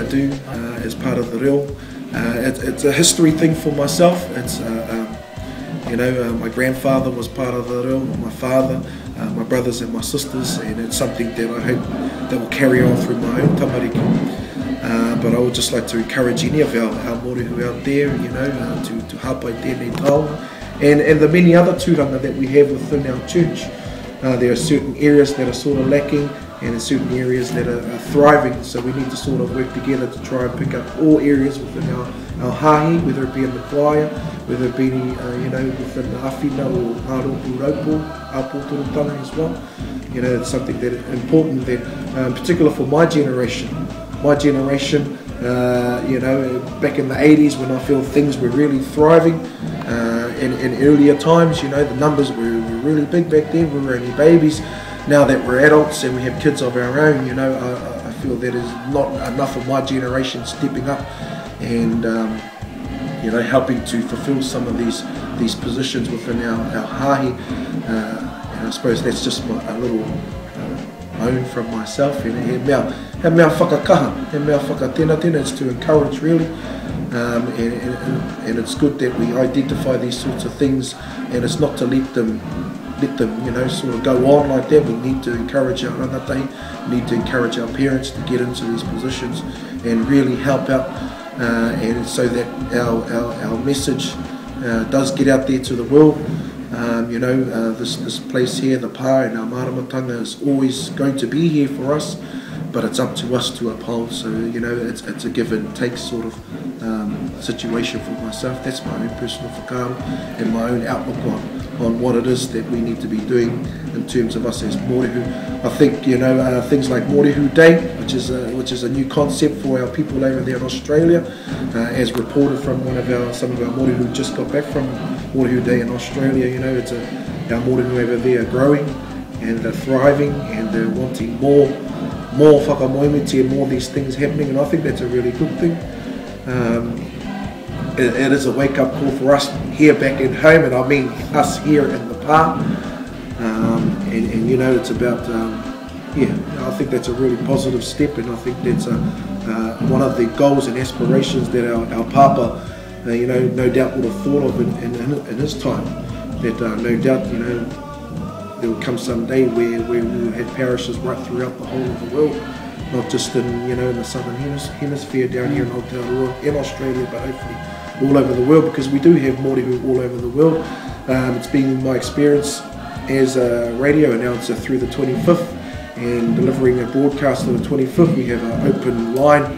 do as part of the reo. It's a history thing for myself. It's my grandfather was part of the reo, my father, my brothers and my sisters, and it's something that I hope that will carry on through my own tamariki. But I would just like to encourage any of our mōrehu out there, to hapai tēnei taonga, and the many other tūranga that we have within our church. There are certain areas that are sort of lacking, and in certain areas that are thriving, so we need to sort of work together to try and pick up all areas within our hahi, whether it be in the choir, whether it be within the awhina or Haropu Raupo, Apotorotanga as well. It's something that is important, that in particular for my generation, back in the 80s when I feel things were really thriving, in earlier times, the numbers were really big back then. We were only babies. Now that we're adults and we have kids of our own, I feel that is not enough of my generation stepping up and helping to fulfill some of these positions within our hahi. And I suppose that's just a little own from myself. He mea whakakaha, he mea whakatena, it's to encourage really. And it's good that we identify these sorts of things, and it's not to let them sort of go on like that. We need to encourage our rangatahi, we need to encourage our parents to get into these positions and really help out, and so that our message does get out there to the world. This place here, the pā and our maramatanga, is always going to be here for us, but it's up to us to uphold. So it's a give and take sort of situation for myself. That's my own personal whakaaro and my own outlook on what it is that we need to be doing in terms of us as mōrehu. I think things like Mōrehu Day, which is a new concept for our people over there in Australia, as reported from some of our mōrehu who just got back from Mōrehu Day in Australia. Our mōrehu over there are growing and they're thriving and they're wanting more whakamoemiti and more of these things happening, and I think that's a really good thing. It is a wake-up call for us here back at home, and I mean us here in the pā. It's about, I think that's a really positive step, and I think that's one of the goals and aspirations that our Papa, no doubt would have thought of in his time. That no doubt, there will come some day where we will have parishes right throughout the whole of the world, not just in the southern hemisphere down here in Aotearoa, in Australia, but hopefully all over the world, because we do have mōrehu all over the world. It's been my experience as a radio announcer through the 25th, and delivering a broadcast on the 25th. We have an open line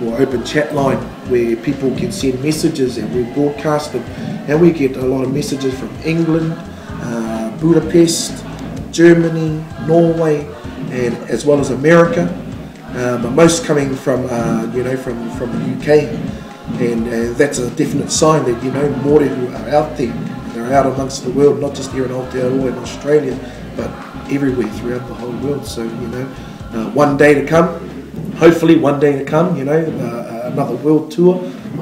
or open chat line where people can send messages, and we broadcast them, and we get a lot of messages from England, Budapest, Germany, Norway, and as well as America, but most coming from from the UK. And that's a definite sign that mōrehu are out there. They're out amongst the world, not just here in Aotearoa and Australia, but everywhere throughout the whole world. So one day to come, hopefully one day to come, another world tour,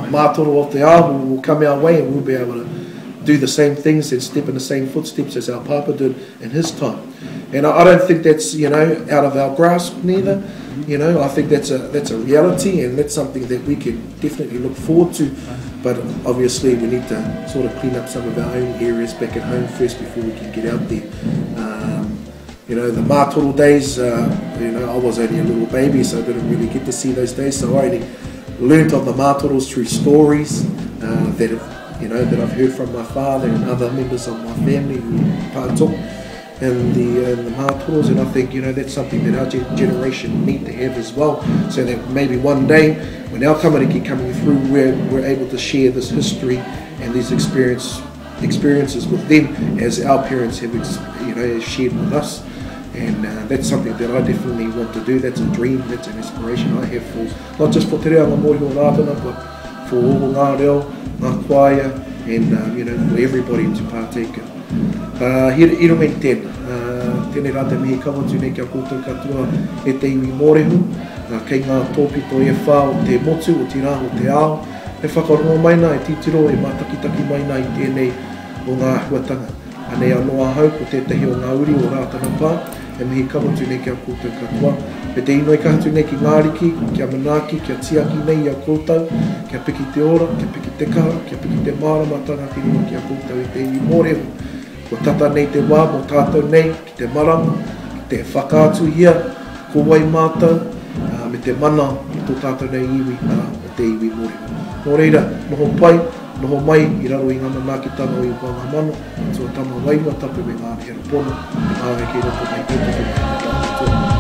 Mātoro of the Ao will come our way, and we'll be able to do the same things and step in the same footsteps as our Papa did in his time. And I don't think that's out of our grasp neither. I think that's a reality, and that's something that we can definitely look forward to. But obviously we need to sort of clean up some of our own areas back at home first before we can get out there. The Mātoro days, I was only a little baby, so I didn't really get to see those days. So I only learnt of the Mātoros through stories that I've heard from my father and other members of my family who partook in the Mātoros, and I think that's something that our generation need to have as well, so that maybe one day when our tamariki coming through, we're able to share this history and these experiences with them as our parents have shared with us. And that's something that I definitely want to do. That's a dream, that's an inspiration I have for, not just for te reo ngā mōrehu o Rātana, but for all ngā reo, ngā kwaia, and for everybody to partake in. Hiro mei tēnā, tēnei rā te mihi kawa tūnei kia koutou katoa e te iwi mōrehu, kei ngā tōpito e whā o te motu o te rā o te ao, e whakarongo maina, e titiro, e mātakitaki maina i tēnei o ngā huatanga. Anei anoa hau ko tētahi o ngā uri o Rātana Pā, e mihi kamatu nei ki a koutou katoa. Me te ino e ka hatu nei ki Ngāriki, ki a Manaaki, ki a Tiaki nei i a koutou, ki a piki te ora, ki a piki te kaha, ki a piki te māramatanga ki rima ki a koutou e te iwi mōrewa. Ko tata nei te wā, mo tātou nei, ki te marama, ki te whakaatuhia, ko wai mātou, me te mana i tō tātou nei iwi, o te iwi mōrewa. Nō reira, noho pai, noho mai, i raro i ngā manaaki tano i wanga mano, tua tama wainga tapu me ngā hera pono, me ngā heke roko mai, e tō mai,